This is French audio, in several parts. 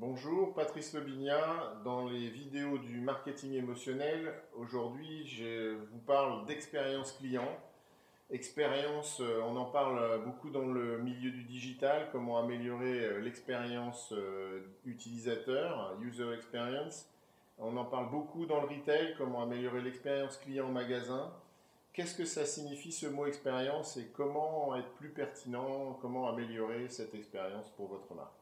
Bonjour, Patrice Lebignat. Dans les vidéos du marketing émotionnel, aujourd'hui je vous parle d'expérience client. Expérience, on en parle beaucoup dans le milieu du digital, comment améliorer l'expérience utilisateur, user experience. On en parle beaucoup dans le retail, comment améliorer l'expérience client en magasin. Qu'est-ce que ça signifie ce mot expérience et comment être plus pertinent, comment améliorer cette expérience pour votre marque?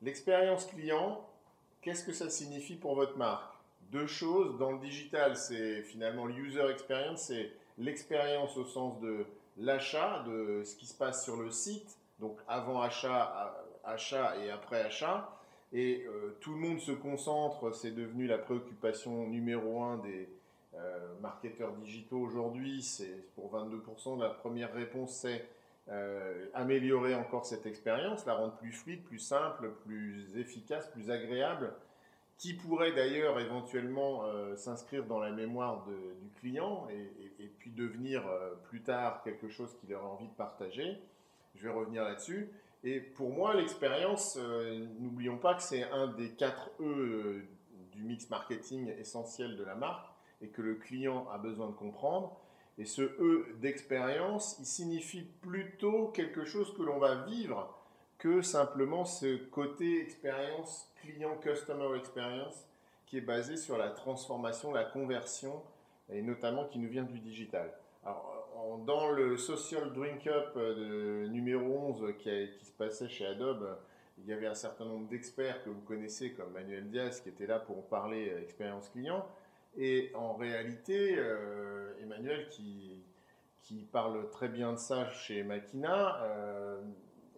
L'expérience client, qu'est-ce que ça signifie pour votre marque? Deux choses, dans le digital, c'est finalement l'user experience, c'est l'expérience au sens de l'achat, de ce qui se passe sur le site, donc avant achat, achat et après achat. Et tout le monde se concentre, c'est devenu la préoccupation numéro un des marketeurs digitaux aujourd'hui, c'est pour 22%, la première réponse c'est améliorer encore cette expérience, la rendre plus fluide, plus simple, plus efficace, plus agréable, qui pourrait d'ailleurs éventuellement s'inscrire dans la mémoire du client et puis devenir plus tard quelque chose qu'il aura envie de partager. Je vais revenir là-dessus. Et pour moi, l'expérience, n'oublions pas que c'est un des 4 E du mix marketing essentiel de la marque et que le client a besoin de comprendre. Et ce E d'expérience, il signifie plutôt quelque chose que l'on va vivre que simplement ce côté expérience client, customer experience, qui est basé sur la transformation, la conversion, et notamment qui nous vient du digital. Alors, dans le Social Drink Up numéro 11 qui se passait chez Adobe, il y avait un certain nombre d'experts que vous connaissez comme Manuel Diaz qui était là pour parler expérience client. Et en réalité, Emmanuel, qui parle très bien de ça chez Makina,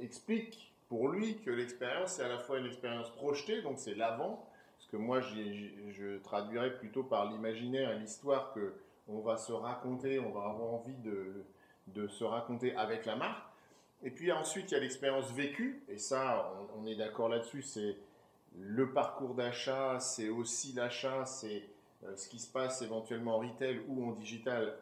explique pour lui que l'expérience, c'est à la fois une expérience projetée, donc c'est l'avant, parce que moi, je traduirais plutôt par l'imaginaire et l'histoire qu'on va se raconter, on va avoir envie de se raconter avec la marque. Et puis ensuite, il y a l'expérience vécue, et ça, on est d'accord là-dessus, c'est le parcours d'achat, c'est aussi l'achat, c'est ce qui se passe éventuellement en retail ou en digital.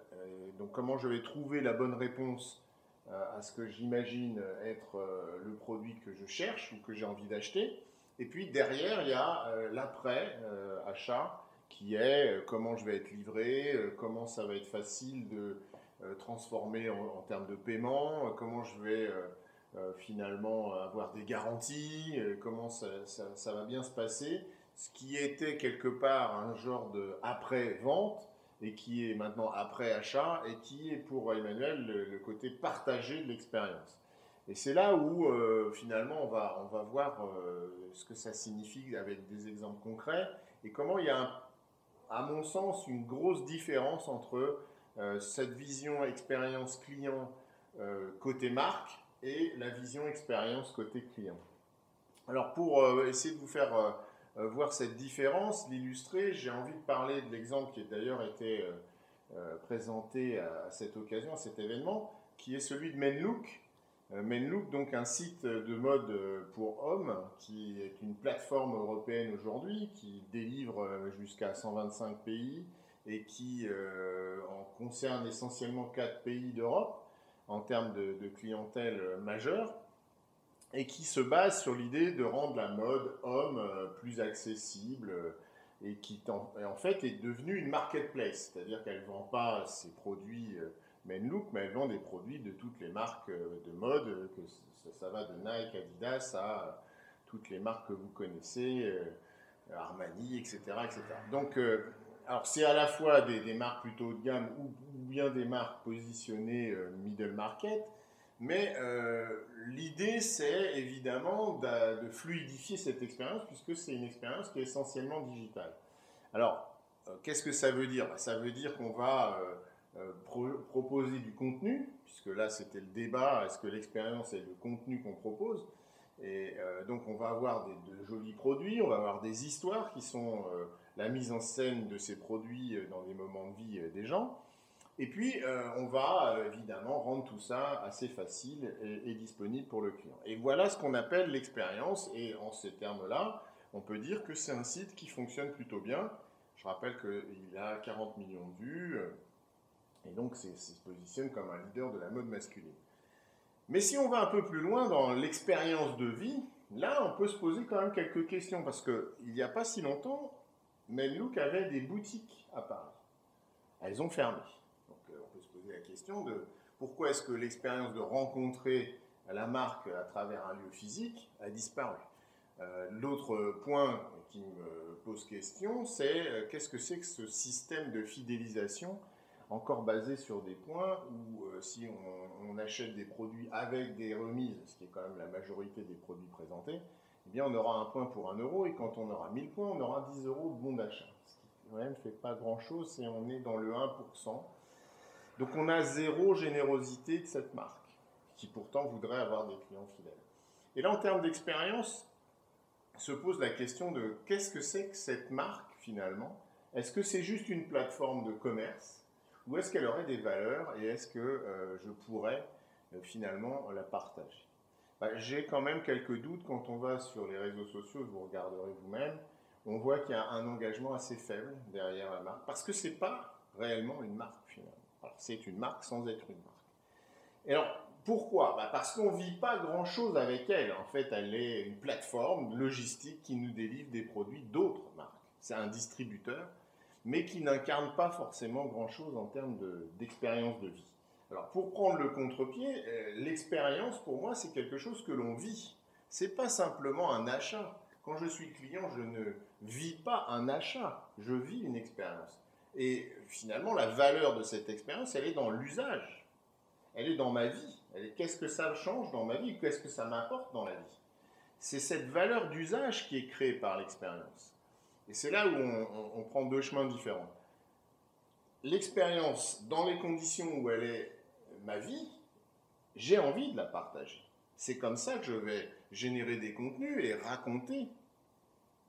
Donc comment je vais trouver la bonne réponse à ce que j'imagine être le produit que je cherche ou que j'ai envie d'acheter. Et puis derrière, il y a l'après-achat qui est comment je vais être livré, comment ça va être facile de transformer en termes de paiement, comment je vais finalement avoir des garanties, comment ça va bien se passer, ce qui était quelque part un genre de après-vente et qui est maintenant après-achat et qui est pour Emmanuel le côté partagé de l'expérience. Et c'est là où finalement on va voir ce que ça signifie avec des exemples concrets et comment il y a, à mon sens, une grosse différence entre cette vision expérience client côté marque et la vision expérience côté client. Alors pour essayer de vous faire voir cette différence, l'illustrer, j'ai envie de parler de l'exemple qui a d'ailleurs été présenté à cette occasion, à cet événement, qui est celui de Menlook. Menlook, donc un site de mode pour hommes, qui est une plateforme européenne aujourd'hui, qui délivre jusqu'à 125 pays et qui en concerne essentiellement 4 pays d'Europe en termes de clientèle majeure et qui se base sur l'idée de rendre la mode homme plus accessible et qui en fait est devenue une marketplace, c'est-à-dire qu'elle ne vend pas ses produits Menlook, mais elle vend des produits de toutes les marques de mode, que ça va de Nike, Adidas à toutes les marques que vous connaissez, Armani, etc., etc. Donc, alors c'est à la fois des marques plutôt haut de gamme ou bien des marques positionnées middle market, mais l'idée, c'est évidemment de fluidifier cette expérience, puisque c'est une expérience qui est essentiellement digitale. Alors, qu'est-ce que ça veut dire? Ça veut dire qu'on va proposer du contenu, puisque là, c'était le débat, est-ce que l'expérience est le contenu qu'on propose? Et donc on va avoir de jolis produits, on va avoir des histoires qui sont la mise en scène de ces produits dans des moments de vie des gens. Et puis on va évidemment rendre tout ça assez facile et disponible pour le client. Et voilà ce qu'on appelle l'expérience. Et en ces termes-là, on peut dire que c'est un site qui fonctionne plutôt bien. Je rappelle qu'il a 40 millions de vues. Et donc, il se positionne comme un leader de la mode masculine. Mais si on va un peu plus loin dans l'expérience de vie, là, on peut se poser quand même quelques questions. Parce qu'il n'y a pas si longtemps, Mellook avait des boutiques à Paris. Elles ont fermé. Donc, on peut se poser la question de pourquoi est-ce que l'expérience de rencontrer la marque à travers un lieu physique a disparu. L'autre point qui me pose question, c'est qu'est-ce que c'est que ce système de fidélisation encore basé sur des points où si on achète des produits avec des remises, ce qui est quand même la majorité des produits présentés, eh bien on aura un point pour 1 euro et quand on aura 1000 points, on aura 10 euros de bon d'achat. Ce qui quand même ne fait pas grand-chose et on est dans le 1%. Donc on a zéro générosité de cette marque, qui pourtant voudrait avoir des clients fidèles. Et là, en termes d'expérience, se pose la question de qu'est-ce que c'est que cette marque finalement? Est-ce que c'est juste une plateforme de commerce? Ou est-ce qu'elle aurait des valeurs et est-ce que je pourrais finalement la partager? J'ai quand même quelques doutes quand on va sur les réseaux sociaux, vous regarderez vous-même, on voit qu'il y a un engagement assez faible derrière la marque, parce que ce n'est pas réellement une marque finalement. C'est une marque sans être une marque. Et alors, pourquoi? Parce qu'on ne vit pas grand-chose avec elle. En fait, elle est une plateforme logistique qui nous délivre des produits d'autres marques. C'est un distributeur, mais qui n'incarne pas forcément grand-chose en termes d'expérience de vie. Alors, pour prendre le contre-pied, l'expérience, pour moi, c'est quelque chose que l'on vit. Ce n'est pas simplement un achat. Quand je suis client, je ne vis pas un achat, je vis une expérience. Et finalement, la valeur de cette expérience, elle est dans l'usage. Elle est dans ma vie. Qu'est-ce que ça change dans ma vie? Qu'est-ce que ça m'apporte dans la vie? C'est cette valeur d'usage qui est créée par l'expérience. Et c'est là où on prend deux chemins différents. L'expérience, dans les conditions où elle est ma vie, j'ai envie de la partager. C'est comme ça que je vais générer des contenus et raconter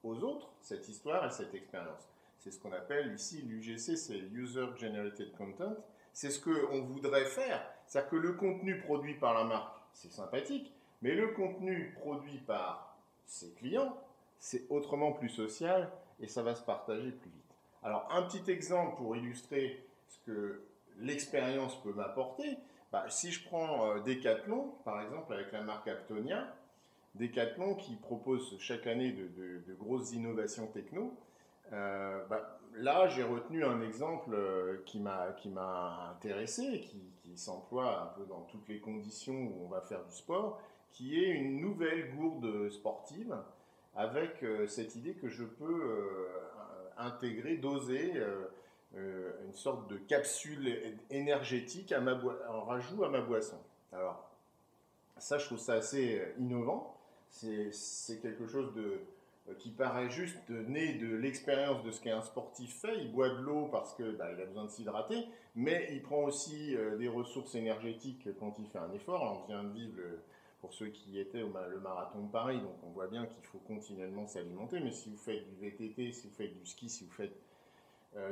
aux autres cette histoire et cette expérience. C'est ce qu'on appelle ici l'UGC, c'est User Generated Content. C'est ce qu'on voudrait faire. C'est-à-dire que le contenu produit par la marque, c'est sympathique, mais le contenu produit par ses clients, c'est autrement plus social et ça va se partager plus vite. Alors, un petit exemple pour illustrer ce que l'expérience peut m'apporter. Si je prends Decathlon, par exemple, avec la marque Actonia, Decathlon qui propose chaque année de grosses innovations techno, là, j'ai retenu un exemple qui m'a intéressé, qui s'emploie un peu dans toutes les conditions où on va faire du sport, qui est une nouvelle gourde sportive avec cette idée que je peux intégrer, doser une sorte de capsule énergétique en rajout à ma boisson. Alors, ça, je trouve ça assez innovant. C'est quelque chose qui paraît juste né de l'expérience de ce qu'un sportif fait. Il boit de l'eau parce qu'il a besoin de s'hydrater, mais il prend aussi des ressources énergétiques quand il fait un effort. On vient de vivre, pour ceux qui étaient le marathon de Paris, donc on voit bien qu'il faut continuellement s'alimenter, mais si vous faites du VTT, si vous faites du ski, si vous faites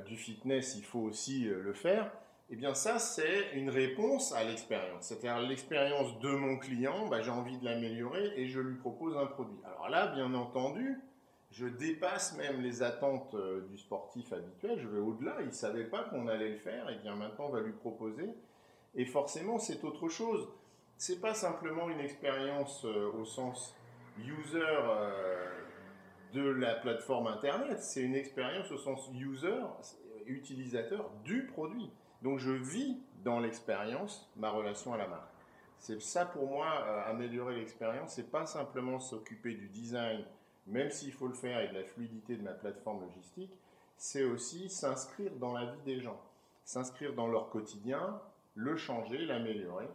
du fitness, il faut aussi le faire. Eh bien ça, c'est une réponse à l'expérience. C'est-à-dire l'expérience de mon client, j'ai envie de l'améliorer et je lui propose un produit. Alors là, bien entendu, je dépasse même les attentes du sportif habituel, je vais au-delà, il ne savait pas qu'on allait le faire, et bien maintenant on va lui proposer. Et forcément, c'est autre chose. Ce n'est pas simplement une expérience au sens user de la plateforme Internet, c'est une expérience au sens user, utilisateur du produit. Donc je vis dans l'expérience ma relation à la marque. C'est ça pour moi, améliorer l'expérience, c'est pas simplement s'occuper du design, même s'il faut le faire, et de la fluidité de ma plateforme logistique, c'est aussi s'inscrire dans la vie des gens, s'inscrire dans leur quotidien, le changer, l'améliorer.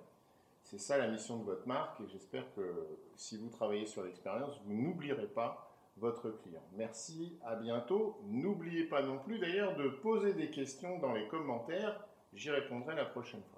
C'est ça la mission de votre marque et j'espère que si vous travaillez sur l'expérience, vous n'oublierez pas votre client. Merci, à bientôt. N'oubliez pas non plus d'ailleurs de poser des questions dans les commentaires. J'y répondrai la prochaine fois.